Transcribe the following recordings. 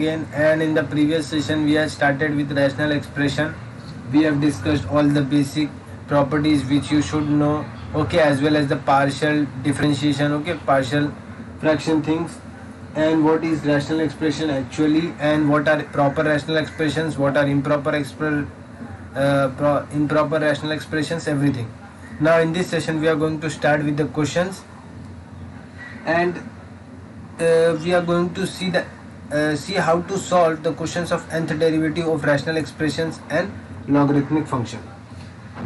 again, and in the previous session we have started with rational expression. We have discussed all the basic properties which you should know, okay, as well as the partial differentiation, okay, partial fraction things, and what is rational expression actually, and what are proper rational expressions, what are improper improper rational expressions, everything. Now in this session we are going to start with the questions, and we are going to see how to solve the questions of nth derivative of rational expressions and logarithmic function.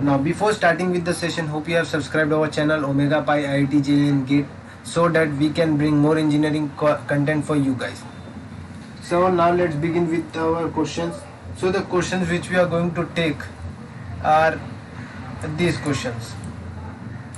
Now before starting with the session, hope you have subscribed our channel Omega Pi IIT JEE and GATE, so that we can bring more engineering content for you guys. So now let's begin with our questions. So the questions which we are going to take are these questions.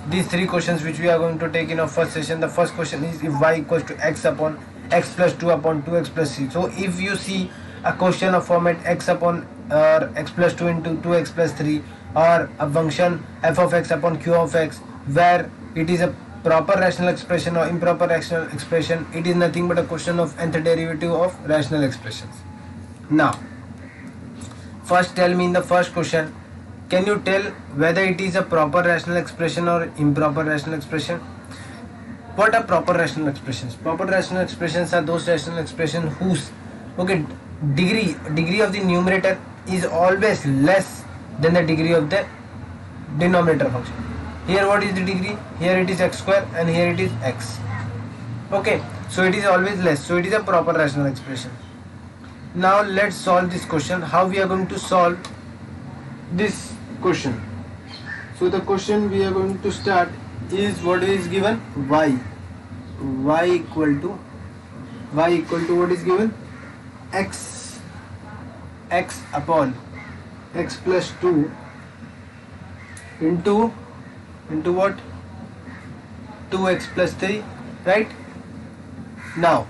These three questions which we are going to take in our first session. The first question is, if y equals to x upon x plus 2 upon 2x plus 3. So if you see a question of format x upon or x plus 2 into 2x plus 3, or a function f of x upon q of x, where it is a proper rational expression or improper rational expression, it is nothing but a question of nth derivative of rational expressions. Now first tell me, in the first question, can you tell whether it is a proper rational expression or improper rational expression? What are proper rational expressions? Proper rational expressions are those rational expressions whose degree of the numerator is always less than the degree of the denominator function. Here what is the degree? Here it is x square and here it is x. Okay, so it is always less, so it is a proper rational expression. Now let's solve this question. How we are going to solve this question? So the question we are going to start is, what is given? Y equal to what is given? X upon x plus 2 into what? 2x plus 3, right? Now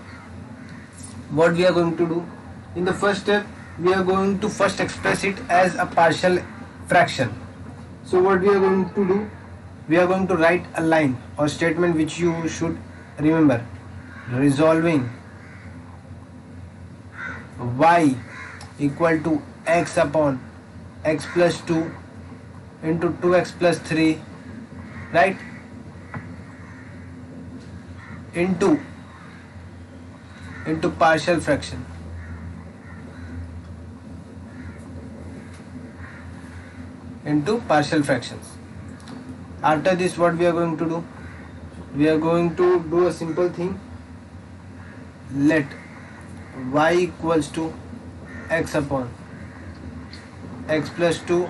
what we are going to do? In the first step, we are going to first express it as a partial fraction. So what we are going to do? We are going to write a line or statement which you should remember. Resolving y equal to x upon x plus 2 into 2x plus 3, right, into partial fraction. Into partial fractions. After this, what we are going to do? We are going to do a simple thing. Let y equals to x upon x plus 2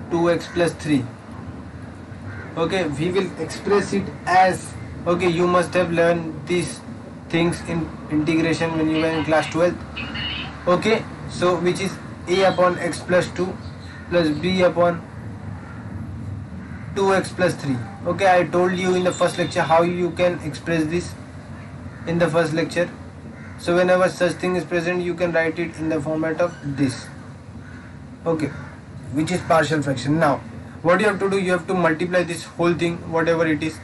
2x plus 3. Okay, we will express it as, okay, you must have learned these things in integration when you were in class 12. Okay, so which is a upon x plus 2 plus b upon 2x plus 3. Okay, I told you in the first lecture how you can express this in the first lecture. So whenever such thing is present, you can write it in the format of this, okay, which is partial fraction. Now what you have to do, you have to multiply this whole thing, whatever it is,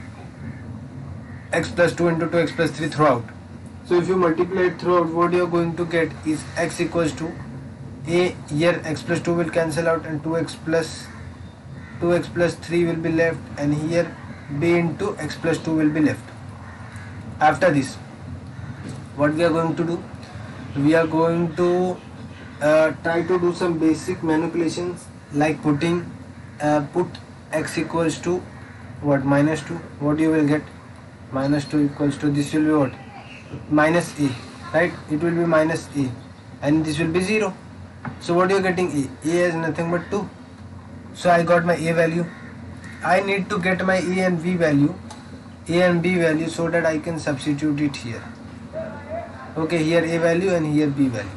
x plus 2 into 2x plus 3 throughout. So if you multiply it throughout, what you are going to get is x equals to a, here x plus 2 will cancel out and 2x plus 3 will be left, and here b into x plus 2 will be left. After this, what we are going to do? We are going to try to do some basic manipulations, like put x equals to what? Minus 2. What you will get? Minus 2 equals to, this will be what? Minus a, right? It will be minus a, and this will be 0. So what you are getting? A is nothing but 2. So I got my a value. I need to get my a and b value, so that I can substitute it here. Okay, here a value and here b value.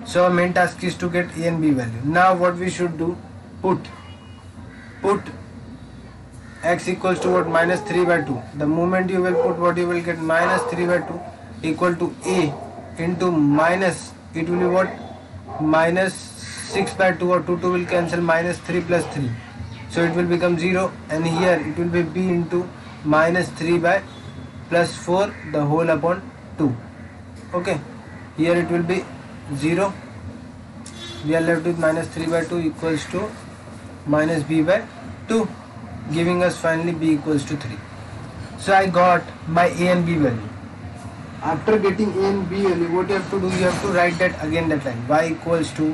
So our main task is to get a and b value. Now what we should do? Put x equals to what? Minus 3 by 2. The moment you will put, what you will get? Minus 3 by 2 equal to a into minus, it will be what? Minus 6 by 2, or 2 will cancel, minus 3 plus 3. So it will become 0, and here it will be b into minus 3 by plus 4 the whole upon 2. Okay, here it will be 0. We are left with minus 3 by 2 equals to minus b by 2, giving us finally b equals to 3. So I got my a and b value. After getting a and b value, what you have to do, you have to write that again, that line y equals to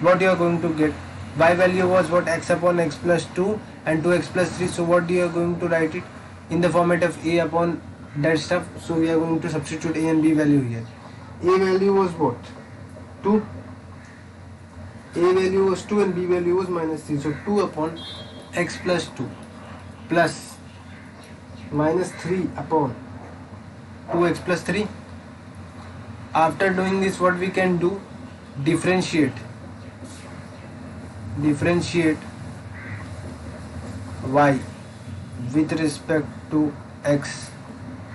what you are going to get. Y value was what, x upon x plus 2 and 2x plus 3. So what you are going to write it in the format of a upon that stuff. So we are going to substitute a and b value here. A value was what, 2. A value was 2 and b value was minus 3. So 2 upon x plus 2 plus minus 3 upon 2x plus 3. After doing this, what we can do, differentiate y with respect to x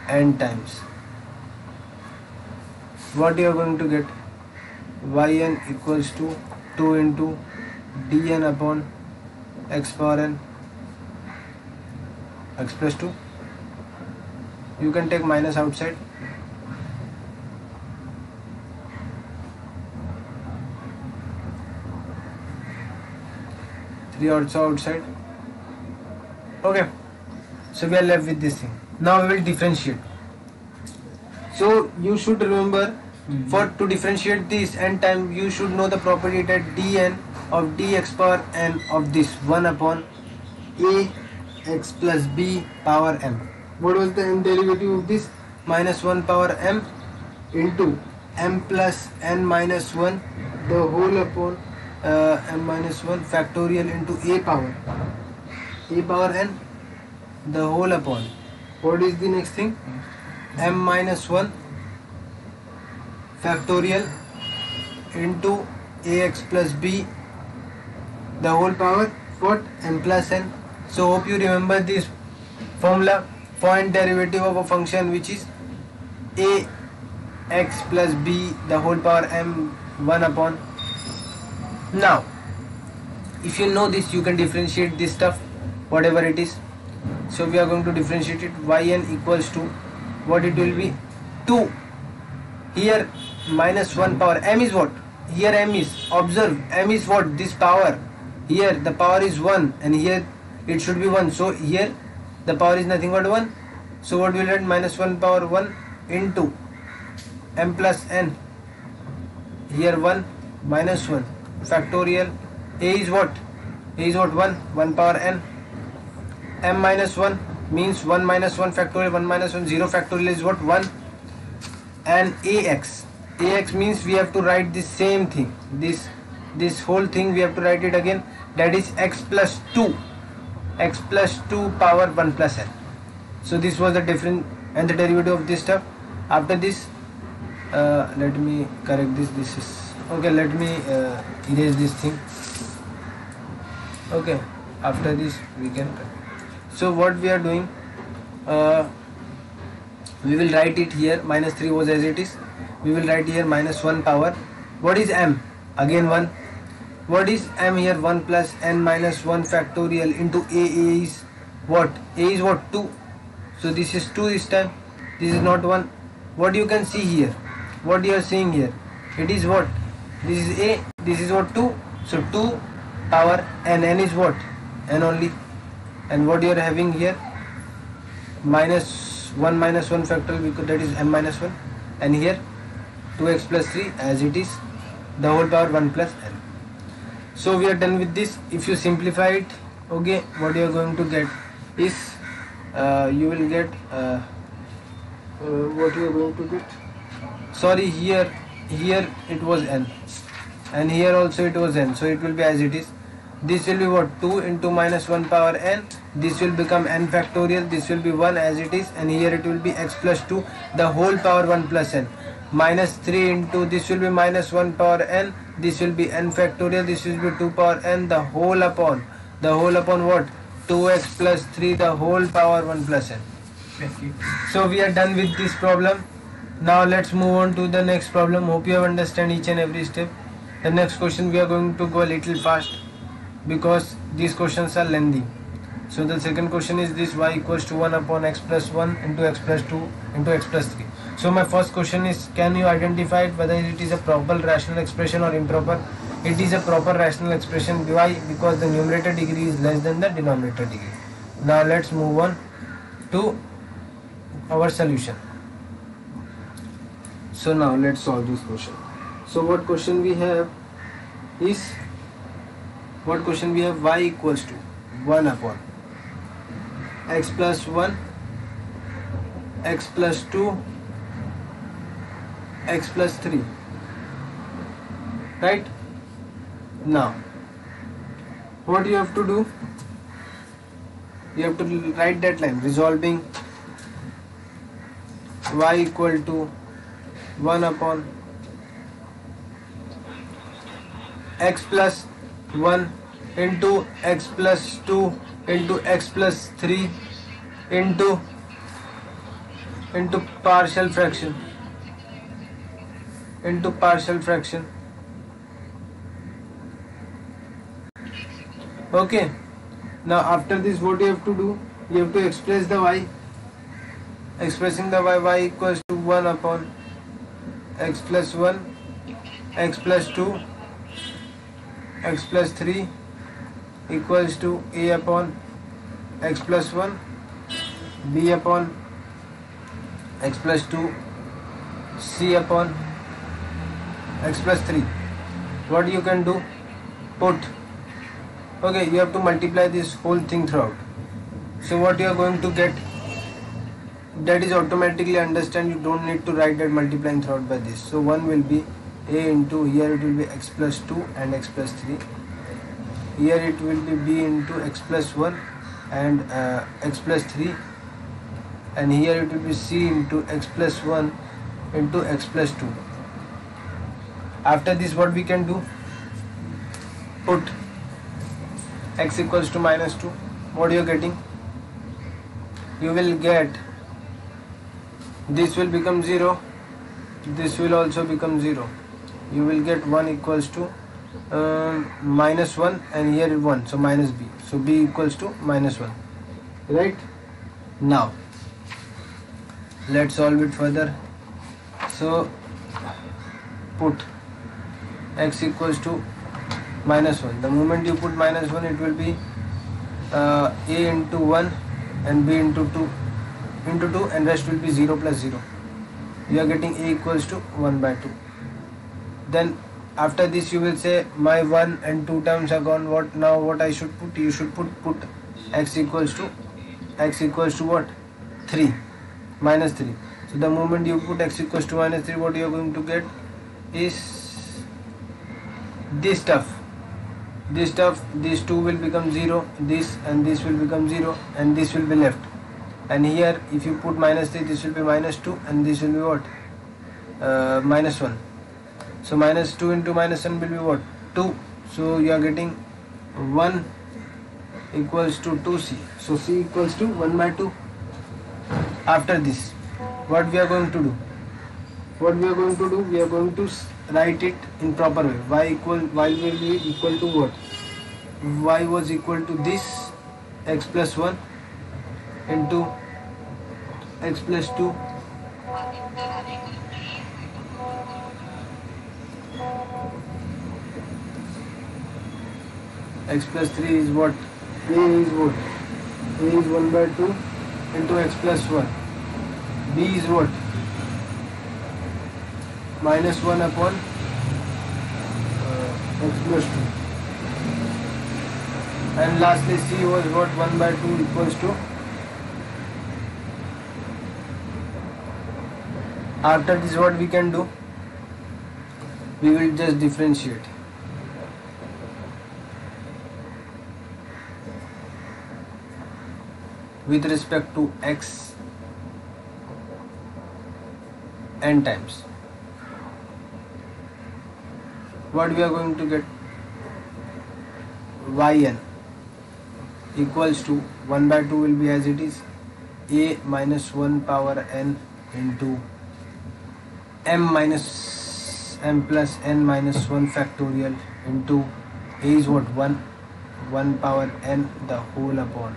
n times. What you are going to get, yn equals to 2 into dn upon x power n x plus 2. You can take minus outside. Three also outside. Okay, so we are left with this thing. Now we will differentiate. So you should remember, to differentiate this n time, you should know the property that dn of dx power n of this 1 upon a x plus b power m. What was the n derivative of this? Minus 1 power m into m plus n minus 1 the whole upon m minus 1 factorial into a power n the whole upon, what is the next thing, m minus 1 factorial into ax plus b the whole power what, m plus n. So hope you remember this formula for n derivative of a function which is a x plus b the whole power m 1 upon. Now if you know this, you can differentiate this stuff whatever it is. So we are going to differentiate it. Yn equals to what, it will be 2. Here minus 1 power m is what, here m is, observe, m is what, this power, here the power is 1 and here it should be 1. So here the power is nothing but 1. So what will get, minus 1 power 1 into m plus n, here 1 minus 1 factorial, a is what, 1 power n, m minus 1 means 1 minus 1 factorial, 1 minus 1, 0 factorial is what, 1, and ax means we have to write the same thing, this whole thing we have to write it again, that is x plus 2 power 1 plus n. So this was the different and the derivative of this stuff. After this, let me correct this is okay, let me erase this thing. Okay, after this we can correct. So what we are doing, we will write it here, minus 3 was as it is, we will write here minus 1 power, what is m, again 1, what is m here, 1 plus n minus 1 factorial into a is what, 2, so this is 2 this time, this is not 1. What you can see here, what you are seeing here, it is what, this is a, this is what, 2, so 2 power n is what, n only, and what you are having here, minus 1 factorial, because that is m minus 1, and here 2x plus 3 as it is, the whole power 1 plus n. So we are done with this. If you simplify it, okay, what you are going to get is, you will get, what you are going to get, sorry, here it was n, and here also it was n, so it will be as it is. This will be what, 2 into minus 1 power n, this will become n factorial, this will be 1 as it is, and here it will be x plus 2 the whole power 1 plus n, minus 3 into this will be minus 1 power n, this will be n factorial, this will be 2 power n the whole upon what, 2x plus 3 the whole power 1 plus n. So we are done with this problem. Now let's move on to the next problem. Hope you have understand each and every step. The next question we are going to go a little fast because these questions are lengthy. So the second question is this: y equals to 1 upon x plus 1 into x plus 2 into x plus 3. So my first question is, can you identify it whether it is a proper rational expression or improper? It is a proper rational expression. Why? Because the numerator degree is less than the denominator degree. Now let's move on to our solution. So now let's solve this question. So what question we have is, y equals to 1 upon x plus 1, x plus 2, x plus 3, right? Now what you have to do, you have to write that line resolving y equal to 1 upon x plus 1 into x plus 2 into x plus 3 into partial fraction Okay. Now after this, what you have to do, you have to express the y. Expressing the y equals to 1 upon x plus 1, x plus 2, x plus 3 equals to a upon x plus 1, b upon x plus 2, c upon x plus 3. What you can do? Put. Okay, you have to multiply this whole thing throughout. So what you are going to get, that is automatically understand, you don't need to write that multiplying throughout by this. So 1 will be a into, here it will be x plus 2 and x plus 3. Here it will be b into x plus 1 and x plus 3. And here it will be c into x plus 1 into x plus 2. After this, what we can do? Put x equals to minus 2. What you are getting? You will get, this will become 0, this will also become 0. You will get 1 equals to minus 1 and here 1, so minus b. So b equals to minus 1. Right? Now let's solve it further. So put x equals to minus 1. The moment you put minus 1, it will be a into 1 and b into 2 and rest will be 0 plus 0. You are getting a equals to 1 by 2. Then after this you will say my 1 and 2 terms are gone. What now? What I should put? You should put x equals to what? 3, minus 3. So the moment you put x equals to minus 3, what you are going to get is this stuff. These 2 will become 0, this and this will become 0 and this will be left. And here if you put minus 3, this will be minus 2 and this will be what? Minus 1. So minus 2 into minus 1 will be what? 2. So you are getting 1 equals to 2c. So c equals to 1 by 2. After this, what we are going to do? We are going to write it in proper way. Y will be equal to what? Y was equal to this x plus 1 into x plus 2 x plus 3 is what? A is what? A is 1 by 2 into x plus 1. B is what? Minus 1 upon x plus 2. And lastly C was what? 1 by 2 equals to. After this, what we can do? We will just differentiate. With respect to x n times. What we are going to get? Yn equals to 1 by 2 will be as it is, a minus 1 power n into m plus n minus 1 factorial into a is what? 1 power n the whole upon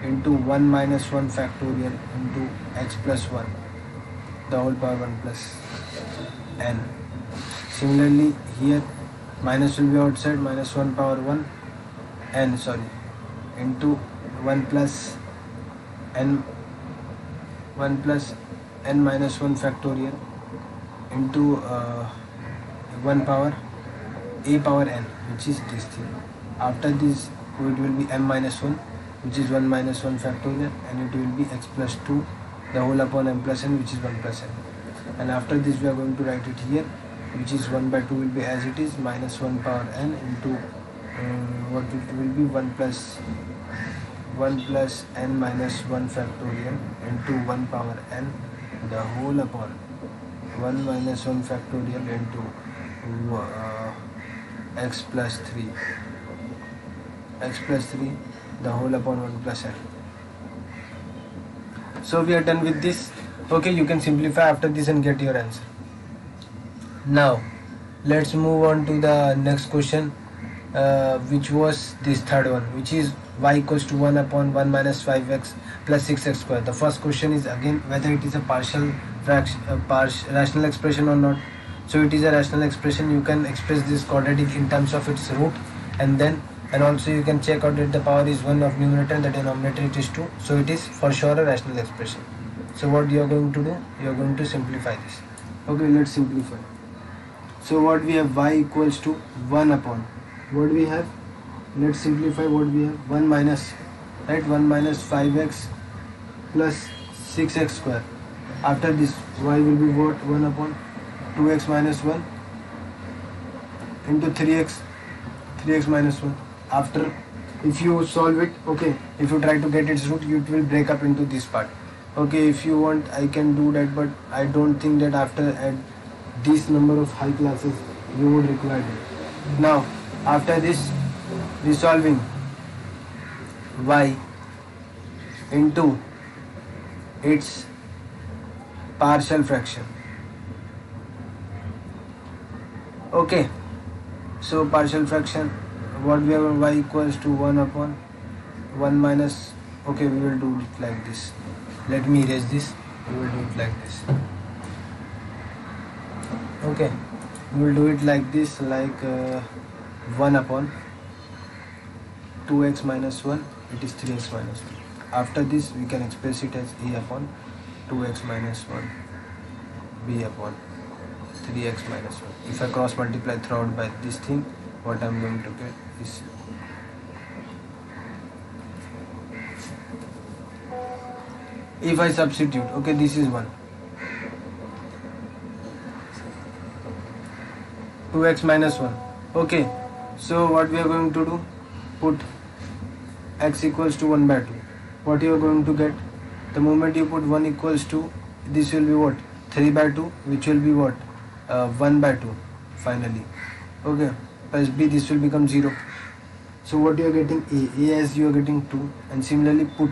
into 1 minus 1 factorial into x plus 1 the whole power 1 plus n. Similarly here minus will be outside, minus 1 power 1 n into 1 plus n minus 1 factorial into 1 power a power n, which is this thing. After this it will be m minus 1, which is 1 minus 1 factorial, and it will be x plus 2 the whole upon m plus n, which is 1 plus n. And after this we are going to write it here, which is 1 by 2 will be as it is, minus 1 power n into what it will be 1 plus n minus 1 factorial into 1 power n the whole upon 1 minus 1 factorial into x plus 3 the whole upon 1 plus n. So we are done with this. Okay, you can simplify after this and get your answer. Now let's move on to the next question, which was this third one, which is y equals to 1 upon 1 minus 5x plus 6x square. The first question is again whether it is a partial fraction, rational expression or not. So it is a rational expression. You can express this quadratic in terms of its root, and also you can check out that the power is 1 of numerator and the denominator it is 2. So it is for sure a rational expression. So what you are going to do, you are going to simplify this. Okay, let's simplify. So what we have, y equals to 1 upon, what we have, let's simplify what we have, 1 minus 5x plus 6x square. After this y will be what, 1 upon 2x minus 1 into 3x minus 1. After, if you solve it, okay, if you try to get its root, it will break up into this part. Okay, if you want I can do that, but I don't think that after at this number of high classes you would require it. Now after this, resolving y into its partial fraction. Okay, so partial fraction, what we have, y equals to 1 upon 1 minus, okay, we will do it like this. Let me erase this. We will do it like this. Okay, we will do it like this, like 1 upon 2x minus 1, it is 3x minus 1. After this we can express it as a upon 2x minus 1, b upon 3x minus 1. If I cross multiply throughout by this thing, what I am going to get is if I substitute, okay, this is 1, 2x minus 1. Okay, so what we are going to do, put x equals to 1 by 2. What you are going to get, the moment you put 1 equals to, this will be what, 3 by 2, which will be what, 1 by 2 finally. Okay, plus b, this will become 0. So what you are getting, a as you are getting 2, and similarly put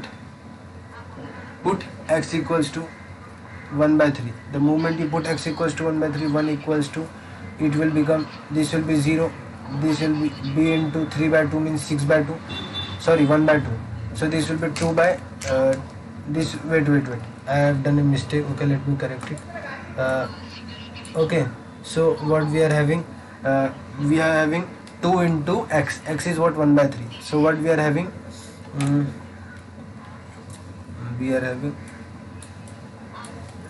x equals to 1 by 3. The moment you put x equals to 1 by 3, 1 equals to, it will become, this will be 0, this will be b into 3 by 2 means 6 by 2, sorry, 1 by 2. So this will be 2 by this, wait, I have done a mistake. Okay, let me correct it. Okay, so what we are having, 2 into x is what, 1 by 3. So what we are having,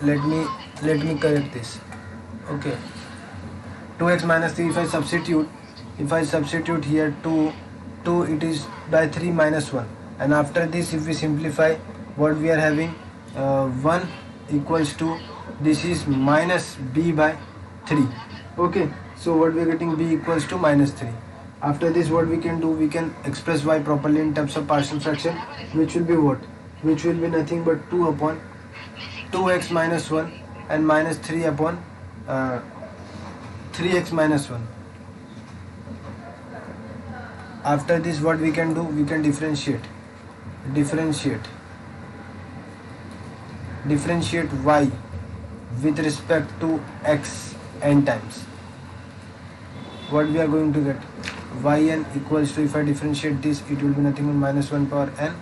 let me correct this. Okay, 2x minus 3, if I substitute here 2, it is by 3 minus 1. And after this, if we simplify, what we are having, 1 equals to, this is minus b by 3. Okay, so what we are getting, b equals to minus 3. After this, what we can do, we can express y properly in terms of partial fraction, which will be what, which will be nothing but 2 upon 2x minus 1 and minus 3 upon 3x minus 1. After this, what we can do, we can differentiate y with respect to x n times. What we are going to get, yn equals to, if I differentiate this, it will be nothing but minus 1 power n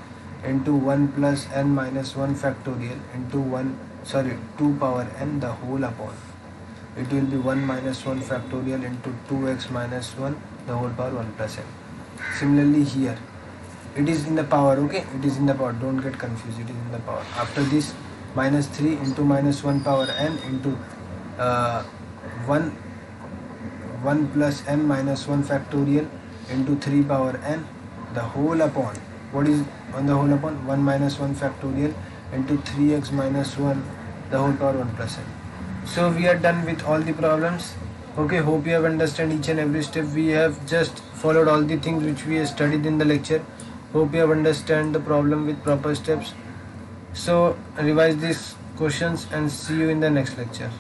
into 1 plus n minus 1 factorial into 1 2 power n the whole upon, it will be 1 minus 1 factorial into 2x minus 1 the whole power 1 plus n. Similarly here it is in the power, okay, it is in the power, don't get confused, it is in the power. After this, minus 3 into minus 1 power n into 1 plus n minus 1 factorial into 3 power n the whole upon, what is on the whole upon, 1 minus 1 factorial into 3x minus 1 the whole power 1 plus n. So we are done with all the problems. Okay, hope you have understood each and every step. We have just followed all the things which we have studied in the lecture. Hope you have understand the problem with proper steps. So revise these questions and see you in the next lecture.